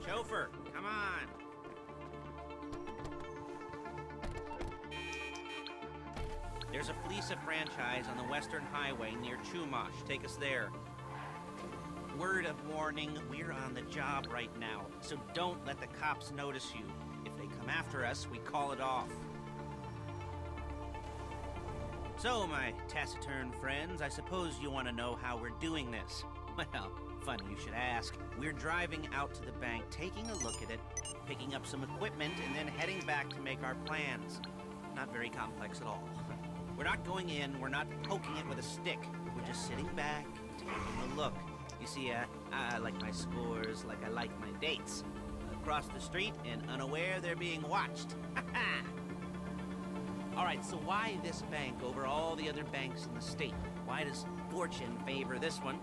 Chauffeur, come on. There's a fleeca franchise on the Western Highway near Chumash. Take us there. Word of warning, we're on the job right now, so don't let the cops notice you. If they come after us, we call it off. So, my taciturn friends, I suppose you want to know how we're doing this. Well, funny you should ask. We're driving out to the bank, taking a look at it, picking up some equipment, and then heading back to make our plans. Not very complex at all. We're not going in, we're not poking it with a stick. We're just sitting back, taking a look. You see, I like my scores like I like my dates. Across the street and unaware they're being watched. Alright, so why this bank over all the other banks in the state? Why does fortune favor this one?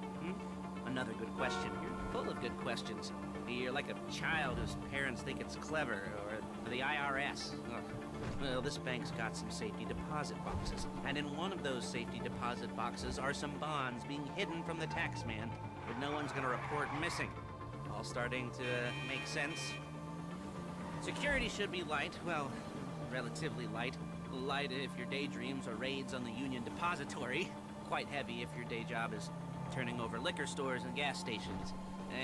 Another good question. You're full of good questions. You're like a child whose parents think it's clever, or the IRS. Ugh. Well, this bank's got some safety deposit boxes, and in one of those safety deposit boxes are some bonds being hidden from the tax man, but no one's gonna report missing. All starting to make sense. Security should be light, well, relatively light. Light if your daydreams are raids on the Union Depository. Quite heavy if your day job is turning over liquor stores and gas stations.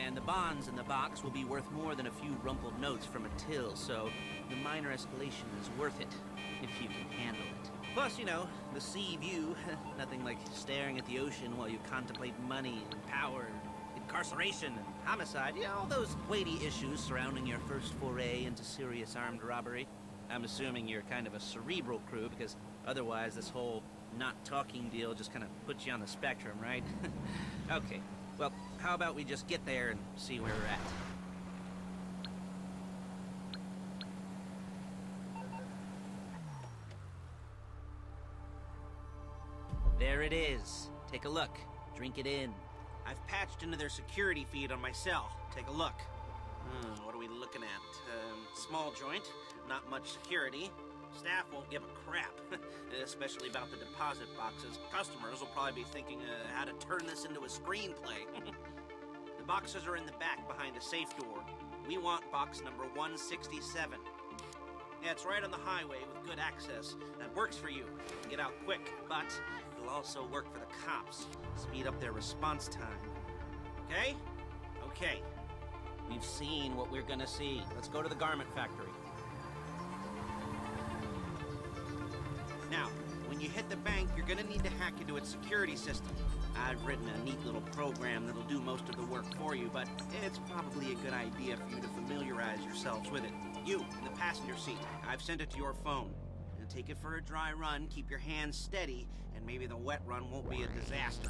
And the bonds in the box will be worth more than a few rumpled notes from a till, so the minor escalation is worth it, if you can handle it. Plus, you know, the sea view, nothing like staring at the ocean while you contemplate money and power, incarceration and homicide, you know, all those weighty issues surrounding your first foray into serious armed robbery. I'm assuming you're kind of a cerebral crew, because otherwise this whole not talking deal just kind of puts you on the spectrum, right? Okay, well, how about we just get there and see where we're at? There it is. Take a look. Drink it in. I've patched into their security feed on my cell. Take a look. What are we looking at? Small joint, not much security. Staff won't give a crap, especially about the deposit boxes. Customers will probably be thinking how to turn this into a screenplay. The boxes are in the back behind a safe door. We want box number 167. Yeah, it's right on the highway with good access. That works for you. Get out quick, but it'll also work for the cops. Speed up their response time. Okay? Okay. We've seen what we're gonna see. Let's go to the garment factory. Now, when you hit the bank, you're gonna need to hack into its security system. I've written a neat little program that'll do most of the work for you, but it's probably a good idea for you to familiarize yourselves with it. You, in the passenger seat, I've sent it to your phone. Now take it for a dry run, keep your hands steady, and maybe the wet run won't be a disaster.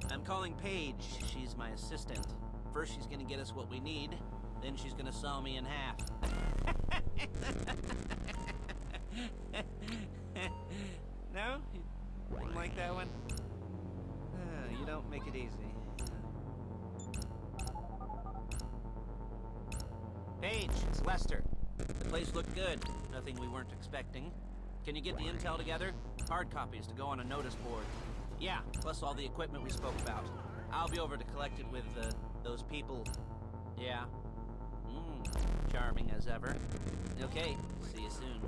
I'm calling Paige. She's my assistant. First she's gonna get us what we need, then she's gonna saw me in half. No? You didn't like that one? You don't make it easy. Paige, it's Lester. The place looked good. Nothing we weren't expecting. Can you get the intel together? Hard copies to go on a notice board. Yeah, plus all the equipment we spoke about. I'll be over to collect it with, those people. Yeah. Charming as ever. Okay, see you soon.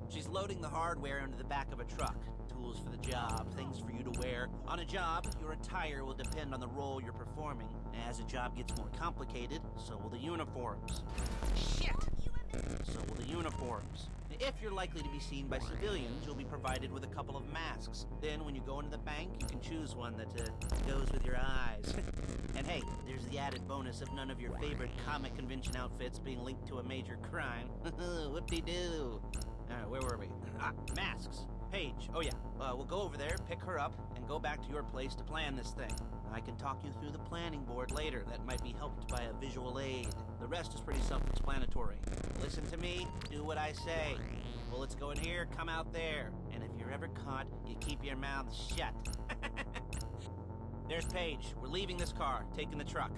She's loading the hardware into the back of a truck. Tools for the job, things for you to wear. On a job, your attire will depend on the role you're performing. As the job gets more complicated, so will the uniforms. Shit! So will the uniforms. If you're likely to be seen by civilians, you'll be provided with a couple of masks. Then when you go into the bank, you can choose one that goes with your eyes. And hey, there's the added bonus of none of your favorite comic convention outfits being linked to a major crime. Whoop-de-doo. Alright, where were we? Masks. Paige. Oh yeah, we'll go over there, pick her up, and go back to your place to plan this thing. I can talk you through the planning board later. That might be helped by a visual aid. The rest is pretty self-explanatory. Listen to me, do what I say. Bullets go in here, come out there. And if you're ever caught, you keep your mouth shut. There's Paige. We're leaving this car, taking the truck.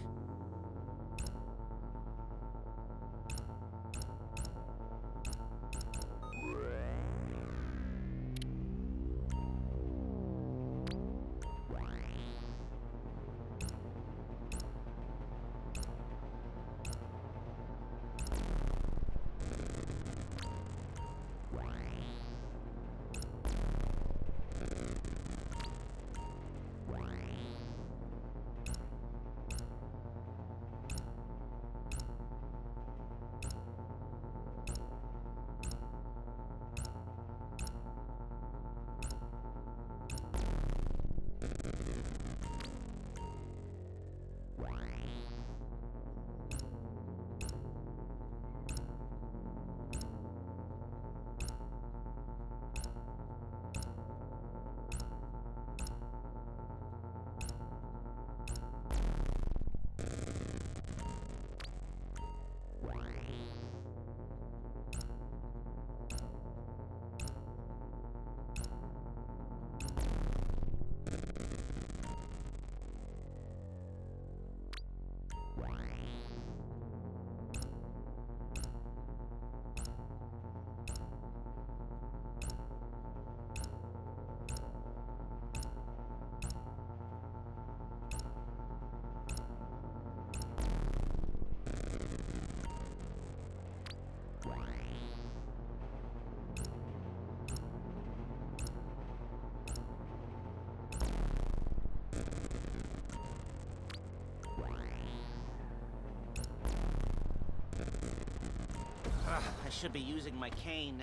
I should be using my cane.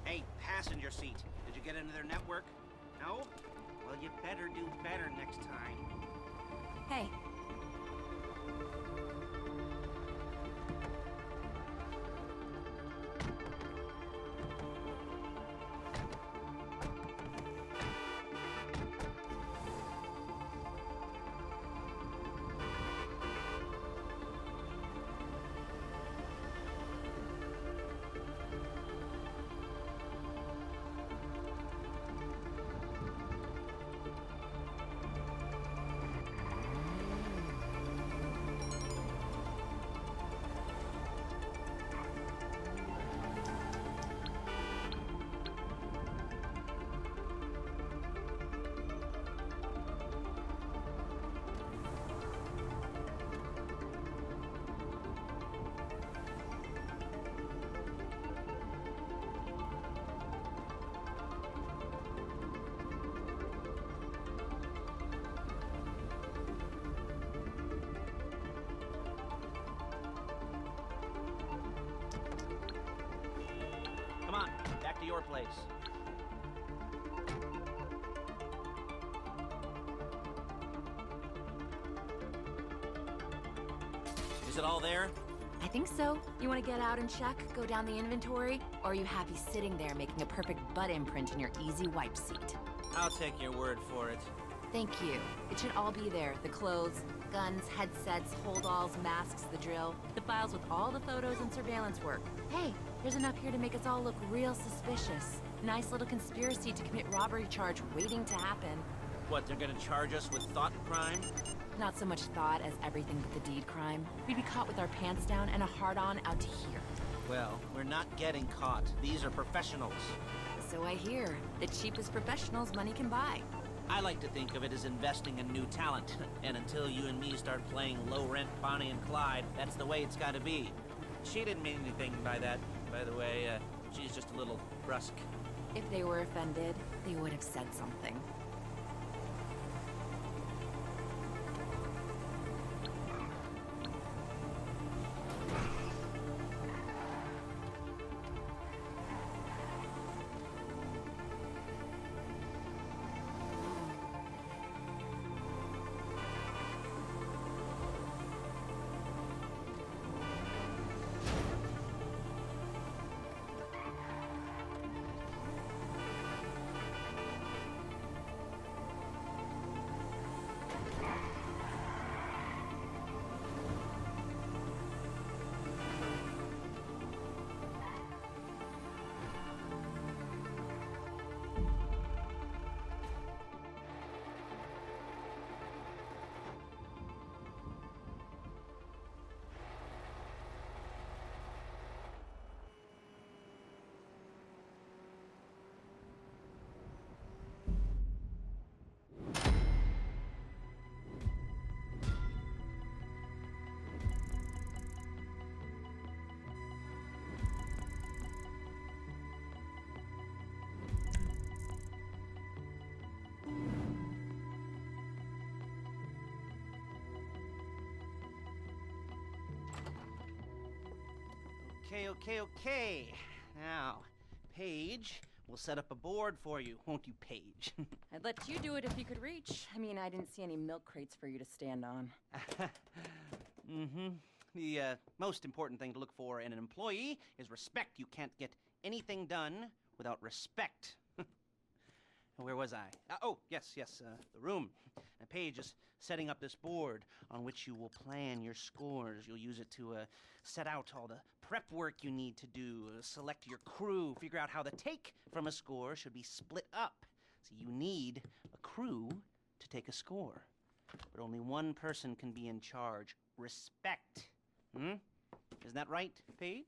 Hey, passenger seat. Did you get into their network? No? Well, you better do better next time. Hey. Come on, back to your place. Is it all there? I think so. You want to get out and check, go down the inventory? Or are you happy sitting there making a perfect butt imprint in your easy wipe seat? I'll take your word for it. Thank you. It should all be there. The clothes, guns, headsets, holdalls, masks, the drill. The files with all the photos and surveillance work. Hey, there's enough here to make us all look real suspicious. Nice little conspiracy to commit robbery charge waiting to happen. What, they're gonna charge us with thought crime? Not so much thought as everything but the deed crime. We'd be caught with our pants down and a hard-on out to here. Well, we're not getting caught. These are professionals. So I hear. The cheapest professionals money can buy. I like to think of it as investing in new talent. And until you and me start playing low-rent Bonnie and Clyde, that's the way it's gotta be. She didn't mean anything by that, by the way. She's just a little brusque. If they were offended, they would have said something. Okay. Now, Paige will set up a board for you, won't you, Paige? I'd let you do it if you could reach. I mean, I didn't see any milk crates for you to stand on. The most important thing to look for in an employee is respect. You can't get anything done without respect. Where was I? Yes, the room. Now, Paige is setting up this board on which you will plan your scores. You'll use it to set out all the prep work you need to do, select your crew, figure out how the take from a score should be split up. So you need a crew to take a score. But only one person can be in charge. Respect. Isn't that right, Paige?